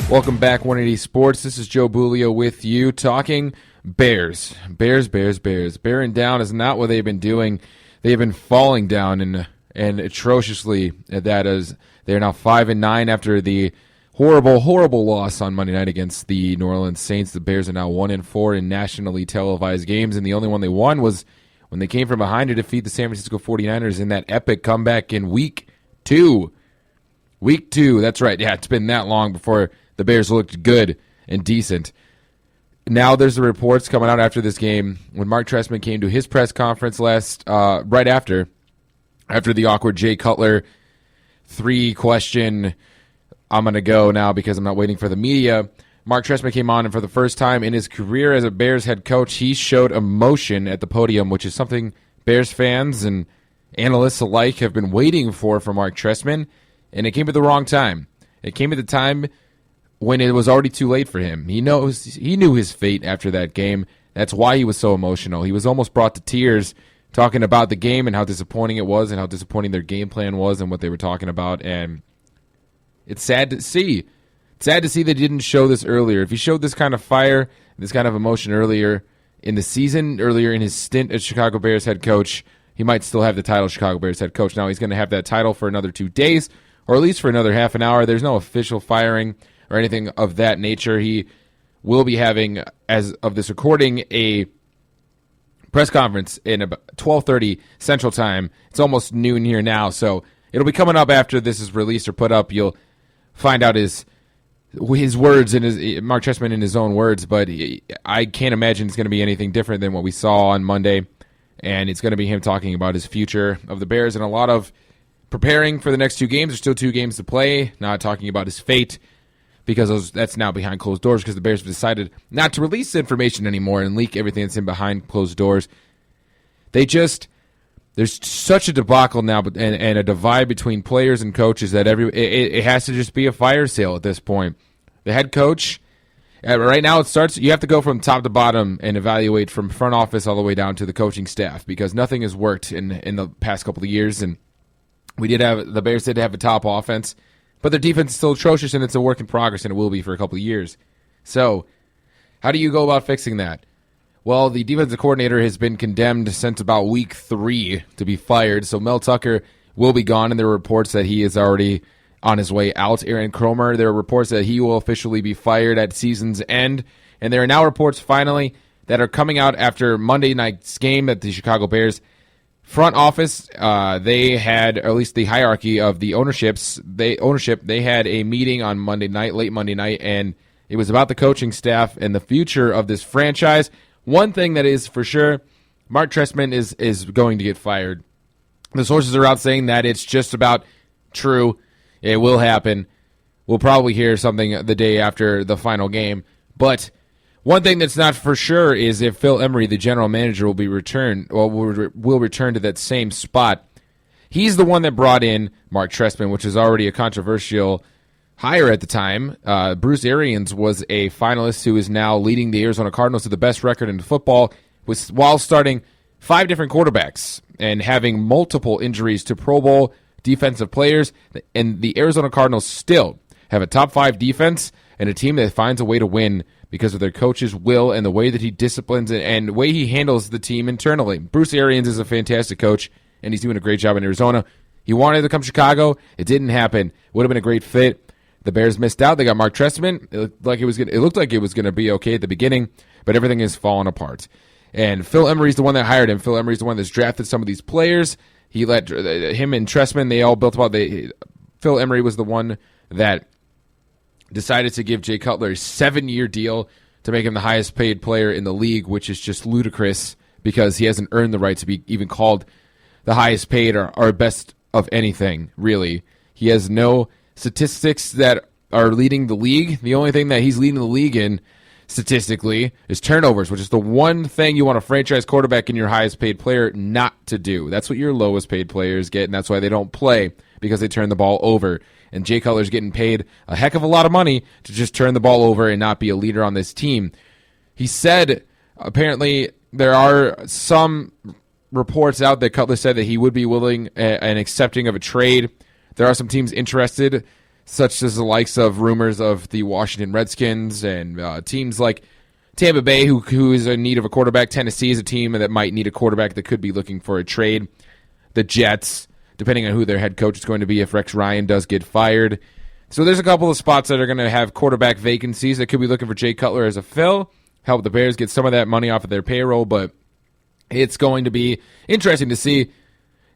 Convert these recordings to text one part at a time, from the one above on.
Welcome back, 180 Sports. This is Joe Bulio with you, talking Bears. Bearing down is not what they've been doing. They've been falling down and atrociously. That is, they're now 5-9 after the horrible loss on Monday night against the New Orleans Saints. The Bears are now 1-4 in nationally televised games, and the only one they won was when they came from behind to defeat the San Francisco 49ers in that epic comeback in Week 2. Week 2, that's right. Yeah, it's been that long before the Bears looked good and decent. Now there's the reports coming out after this game when Mark Trestman came to his press conference right after the awkward Jay Cutler 3-question, I'm going to go now because I'm not waiting for the media. Mark Trestman came on, and for the first time in his career as a Bears head coach, he showed emotion at the podium, which is something Bears fans and analysts alike have been waiting for from Mark Trestman, and it came at the wrong time. It came at the time when it was already too late for him. He knew his fate after that game. That's why he was so emotional. He was almost brought to tears talking about the game and how disappointing it was and how disappointing their game plan was and what they were talking about. And it's sad to see. It's sad to see they didn't show this earlier. If he showed this kind of fire, this kind of emotion earlier in the season, earlier in his stint as Chicago Bears head coach, he might still have the title Chicago Bears head coach. Now he's going to have that title for another 2 days, or at least for another half an hour. There's no official firing or anything of that nature. He will be having, as of this recording, a press conference in about 12:30 Central Time. It's almost noon here now, so it'll be coming up after this is released or put up. You'll find out his words and Mark Trestman in his own words, but I can't imagine it's going to be anything different than what we saw on Monday, and it's going to be him talking about his future of the Bears and a lot of preparing for the next 2 games. There's still 2 games to play, not talking about his fate, because that's now behind closed doors because the Bears have decided not to release information anymore and leak everything that's in behind closed doors. There's such a debacle now and a divide between players and coaches that it has to just be a fire sale at this point. The head coach, right now you have to go from top to bottom and evaluate from front office all the way down to the coaching staff because nothing has worked in the past couple of years. And the Bears did have a top offense, but their defense is still atrocious, and it's a work in progress, and it will be for a couple of years. So how do you go about fixing that? Well, the defensive coordinator has been condemned since about week 3 to be fired, so Mel Tucker will be gone, and there are reports that he is already on his way out. Aaron Kromer, there are reports that he will officially be fired at season's end, and there are now reports finally that are coming out after Monday night's game that the Chicago Bears front office, they had, or at least the hierarchy of the ownership, they had a meeting on Monday night, late Monday night, and it was about the coaching staff and the future of this franchise. One thing that is for sure, Mark Trestman is going to get fired. The sources are out saying that it's just about true. It will happen. We'll probably hear something the day after the final game, but one thing that's not for sure is if Phil Emery, the general manager, will return to that same spot. He's the one that brought in Mark Trestman, which is already a controversial hire at the time. Bruce Arians was a finalist who is now leading the Arizona Cardinals to the best record in football while starting 5 different quarterbacks and having multiple injuries to Pro Bowl defensive players. And the Arizona Cardinals still have a top 5 defense and a team that finds a way to win because of their coach's will and the way that he disciplines and the way he handles the team internally. Bruce Arians is a fantastic coach, and he's doing a great job in Arizona. He wanted to come to Chicago. It didn't happen. Would have been a great fit. The Bears missed out. They got Mark Trestman. It looked like it was going to be okay at the beginning, but everything has fallen apart. And Phil Emery's the one that hired him. Phil Emery's the one that's drafted some of these players. He let him and Trestman, they all built about Phil Emery was the one that decided to give Jay Cutler a 7-year deal to make him the highest paid player in the league, which is just ludicrous because he hasn't earned the right to be even called the highest paid or best of anything, really. He has no statistics that are leading the league. The only thing that he's leading the league in statistically is turnovers, which is the one thing you want a franchise quarterback and your highest paid player not to do. That's what your lowest paid players get, and that's why they don't play, because they turn the ball over. And Jay Cutler's getting paid a heck of a lot of money to just turn the ball over and not be a leader on this team. He said, apparently, there are some reports out that Cutler said that he would be willing and accepting of a trade. There are some teams interested. such as the likes of rumors of the Washington Redskins and teams like Tampa Bay, who is in need of a quarterback. Tennessee is a team that might need a quarterback that could be looking for a trade. The Jets, depending on who their head coach is going to be, if Rex Ryan does get fired. So there's a couple of spots that are going to have quarterback vacancies that could be looking for Jay Cutler as a fill, help the Bears get some of that money off of their payroll, but it's going to be interesting to see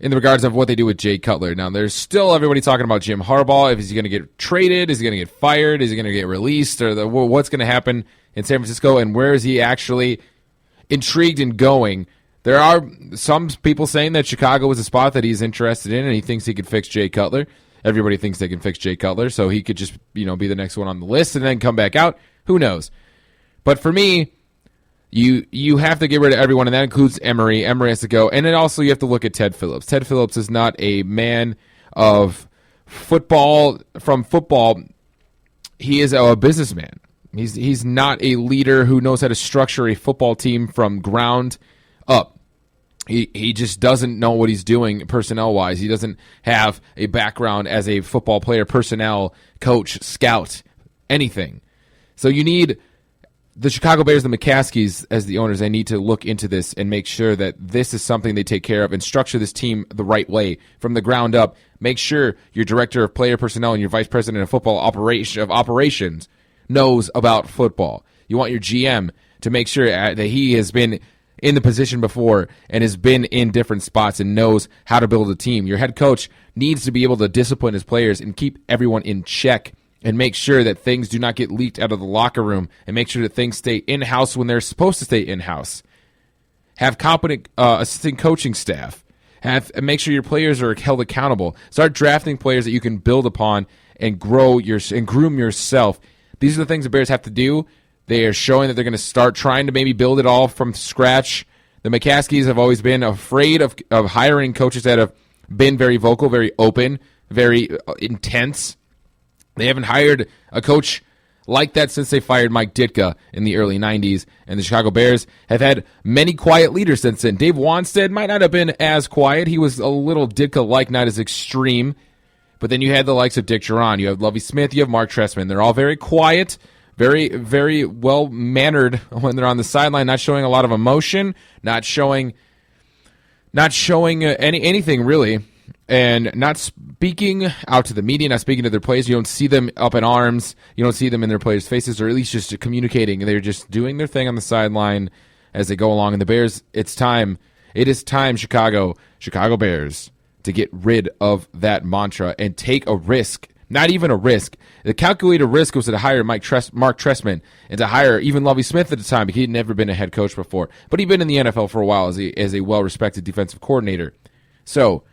in the regards of what they do with Jay Cutler. Now, there's still everybody talking about Jim Harbaugh. If he's going to get traded, is he going to get fired, is he going to get released, or what's going to happen in San Francisco, and where is he actually intrigued in going? There are some people saying that Chicago is a spot that he's interested in, and he thinks he could fix Jay Cutler. Everybody thinks they can fix Jay Cutler, so he could just be the next one on the list and then come back out. Who knows? But for me, you have to get rid of everyone, and that includes Emery. Emery has to go. And then also you have to look at Ted Phillips. Ted Phillips is not a man of football. From football, he is a businessman. He's not a leader who knows how to structure a football team from ground up. He just doesn't know what he's doing personnel-wise. He doesn't have a background as a football player, personnel, coach, scout, anything. So you need the Chicago Bears, the McCaskies, as the owners, they need to look into this and make sure that this is something they take care of and structure this team the right way from the ground up. Make sure your director of player personnel and your vice president of football operations knows about football. You want your GM to make sure that he has been in the position before and has been in different spots and knows how to build a team. Your head coach needs to be able to discipline his players and keep everyone in check and make sure that things do not get leaked out of the locker room and make sure that things stay in-house when they're supposed to stay in-house. Have competent assistant coaching staff. Make sure your players are held accountable. Start drafting players that you can build upon and groom yourself. These are the things the Bears have to do. They are showing that they're going to start trying to maybe build it all from scratch. The McCaskies have always been afraid of hiring coaches that have been very vocal, very open, very intense. They haven't hired a coach like that since they fired Mike Ditka in the early 90s. And the Chicago Bears have had many quiet leaders since then. Dave Wanstead might not have been as quiet. He was a little Ditka-like, not as extreme. But then you had the likes of Dick Duran. You have Lovie Smith. You have Mark Trestman. They're all very quiet, very, very well-mannered when they're on the sideline, not showing a lot of emotion, not showing anything really, and not speaking out to the media, not speaking to their players. You don't see them up in arms. You don't see them in their players' faces, or at least just communicating. They're just doing their thing on the sideline as they go along. And the Bears, it's time. It is time, Chicago Bears, to get rid of that mantra and take a risk. Not even a risk. The calculated risk was to hire Mark Trestman and to hire even Lovie Smith at the time because he'd never been a head coach before. But he'd been in the NFL for a while as a well-respected defensive coordinator. So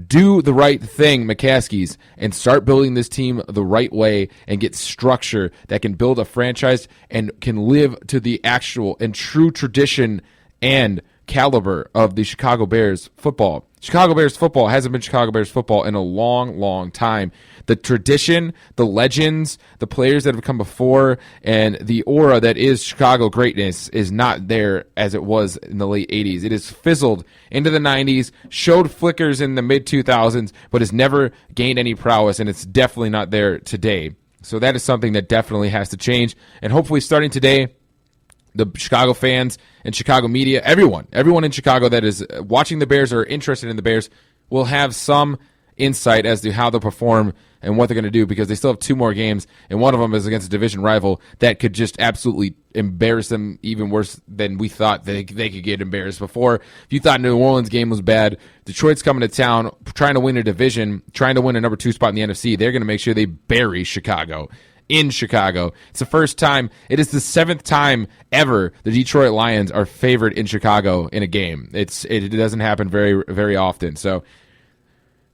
do the right thing, McCaskies, and start building this team the right way and get structure that can build a franchise and can live to the actual and true tradition and caliber of the Chicago Bears football. Chicago Bears football hasn't been Chicago Bears football in a long, long time. The tradition, the legends, the players that have come before, and the aura that is Chicago greatness is not there as it was in the late 80s. It has fizzled into the 90s, showed flickers in the mid-2000s, but has never gained any prowess, and it's definitely not there today. So that is something that definitely has to change, and hopefully starting today, the Chicago fans and Chicago media, everyone in Chicago that is watching the Bears or interested in the Bears will have some insight as to how they'll perform and what they're going to do because they still have 2 more games, and one of them is against a division rival that could just absolutely embarrass them even worse than we thought they could get embarrassed before. If you thought New Orleans game was bad, Detroit's coming to town trying to win a division, trying to win a number 2 spot in the NFC. They're going to make sure they bury Chicago. In Chicago. It's the first time, it is the 7th time ever the Detroit Lions are favored in Chicago in a game. It doesn't happen very, very often. So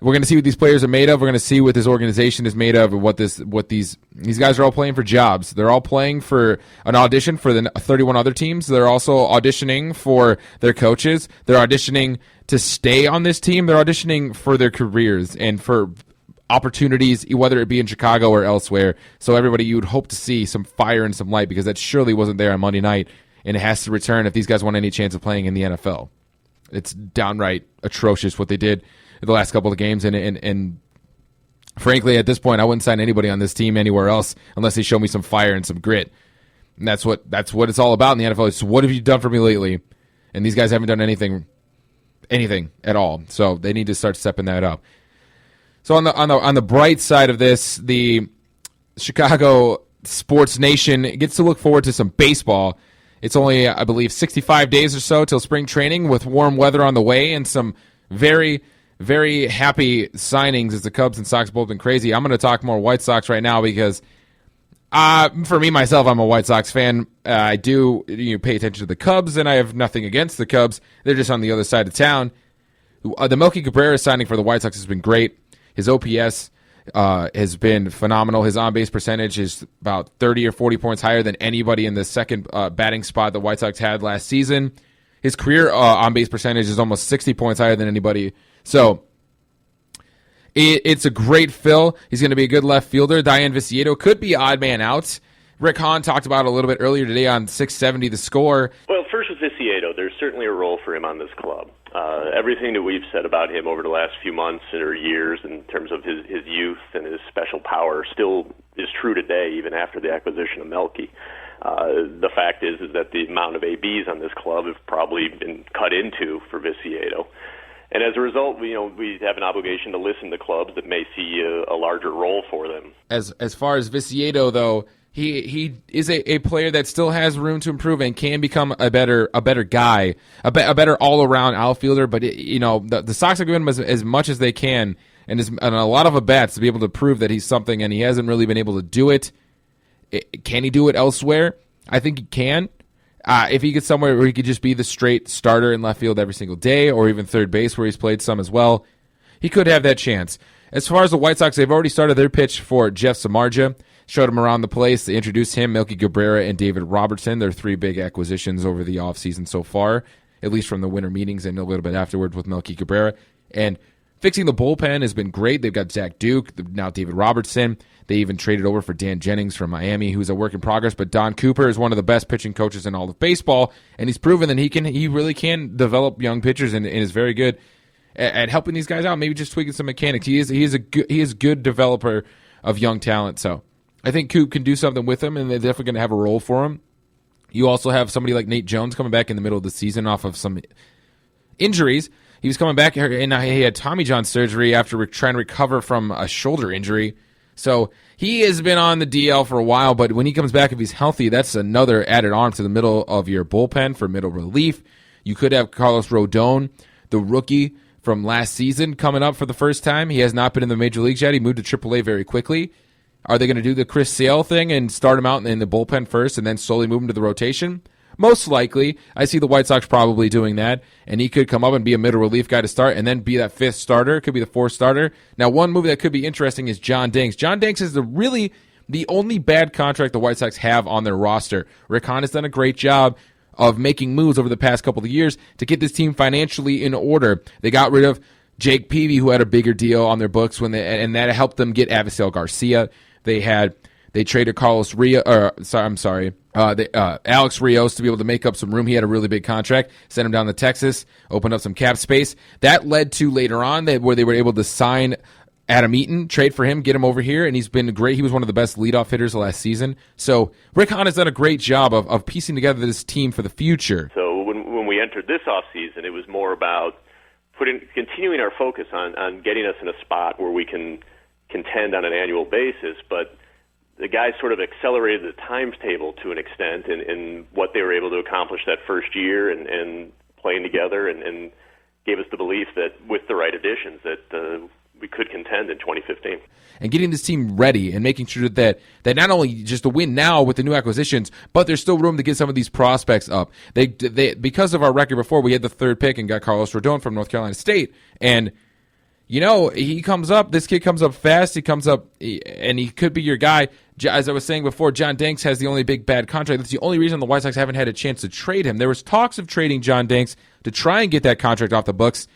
we're going to see what these players are made of. We're going to see what this organization is made of and what these guys are all playing for jobs. They're all playing for an audition for the 31 other teams. They're also auditioning for their coaches. They're auditioning to stay on this team. They're auditioning for their careers and for opportunities, whether it be in Chicago or elsewhere. So everybody, you would hope to see some fire and some light because that surely wasn't there on Monday night, and it has to return if these guys want any chance of playing in the NFL. It's downright atrocious what they did in the last couple of games, and frankly, at this point, I wouldn't sign anybody on this team anywhere else unless they show me some fire and some grit. And that's what it's all about in the NFL. It's what have you done for me lately? And these guys haven't done anything at all. So they need to start stepping that up. So on the bright side of this, the Chicago sports nation gets to look forward to some baseball. It's only, I believe, 65 days or so till spring training with warm weather on the way and some very, very happy signings as the Cubs and Sox both been crazy. I'm going to talk more White Sox right now because for me, myself, I'm a White Sox fan. I do pay attention to the Cubs, and I have nothing against the Cubs. They're just on the other side of town. The Melky Cabrera signing for the White Sox has been great. His OPS has been phenomenal. His on-base percentage is about 30 or 40 points higher than anybody in the second batting spot the White Sox had last season. His career on-base percentage is almost 60 points higher than anybody. So it's a great fill. He's going to be a good left fielder. Diane Viciedo could be odd man out. Rick Hahn talked about it a little bit earlier today on 670 The Score. Well, first with Viciedo, there's certainly a role for him on this club. Everything that we've said about him over the last few months or years in terms of his youth and his special power still is true today, even after the acquisition of Melky. The fact is that the amount of ABs on this club have probably been cut into for Viciedo. And as a result, we have an obligation to listen to clubs that may see a larger role for them. As far as Viciedo, though, he is a player that still has room to improve and can become a better guy, a better all around outfielder. But the Sox are giving him as much as they can and a lot of at-bats to be able to prove that he's something, and he hasn't really been able to do it. Can he do it elsewhere? I think he can. If he gets somewhere where he could just be the straight starter in left field every single day, or even third base where he's played some as well, he could have that chance. As far as the White Sox, they've already started their pitch for Jeff Samardzija, showed him around the place. They introduced him, Melky Cabrera, and David Robertson. They're three big acquisitions over the offseason so far, at least from the winter meetings and a little bit afterwards with Melky Cabrera. And fixing the bullpen has been great. They've got Zach Duke, now David Robertson. They even traded over for Dan Jennings from Miami, who's a work in progress. But Don Cooper is one of the best pitching coaches in all of baseball, and he's proven that he really can develop young pitchers and is very good at helping these guys out. Maybe just tweaking some mechanics. He is a good developer of young talent. So I think Coop can do something with him, and they're definitely going to have a role for him. You also have somebody like Nate Jones coming back in the middle of the season off of some injuries. He was coming back, and he had Tommy John surgery after trying to recover from a shoulder injury. So he has been on the DL for a while, but when he comes back, if he's healthy, that's another added arm to the middle of your bullpen for middle relief. You could have Carlos Rodon, the rookie from last season, coming up for the first time. He has not been in the major leagues yet. He moved to AAA very quickly. Are they going to do the Chris Sale thing and start him out in the bullpen first and then slowly move him to the rotation? Most likely. I see the White Sox probably doing that, and he could come up and be a middle relief guy to start and then be that fifth starter. Could be the fourth starter. Now, one move that could be interesting is John Danks. John Danks is the only bad contract the White Sox have on their roster. Rick Hahn has done a great job of making moves over the past couple of years to get this team financially in order. They got rid of Jake Peavy, who had a bigger deal on their books, and that helped them get Avisail Garcia. They traded Alex Rios to be able to make up some room. He had a really big contract, sent him down to Texas, opened up some cap space. That led to later on where they were able to sign Adam Eaton, trade for him, get him over here, and he's been great. He was one of the best leadoff hitters last season. So Rick Hahn has done a great job of piecing together this team for the future. So when we entered this offseason, it was more about continuing our focus on getting us in a spot where we can contend on an annual basis, but the guys sort of accelerated the timetable to an extent in what they were able to accomplish that first year and playing together and gave us the belief that with the right additions that we could contend in 2015. And getting this team ready and making sure that not only just to win now with the new acquisitions, but there's still room to get some of these prospects up. They because of our record before, we had the third pick and got Carlos Rodon from North Carolina State, and he comes up. This kid comes up fast. He comes up, and he could be your guy. As I was saying before, John Danks has the only big bad contract. That's the only reason the White Sox haven't had a chance to trade him. There was talks of trading John Danks to try and get that contract off the books,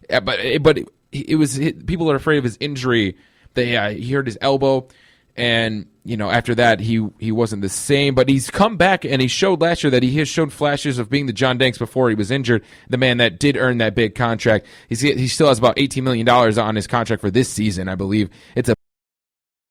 but it was people are afraid of his injury. He hurt his elbow, And, after that, he wasn't the same. But he's come back, and he showed last year that he has shown flashes of being the John Danks before he was injured, the man that did earn that big contract. He still has about $18 million on his contract for this season, I believe. It's a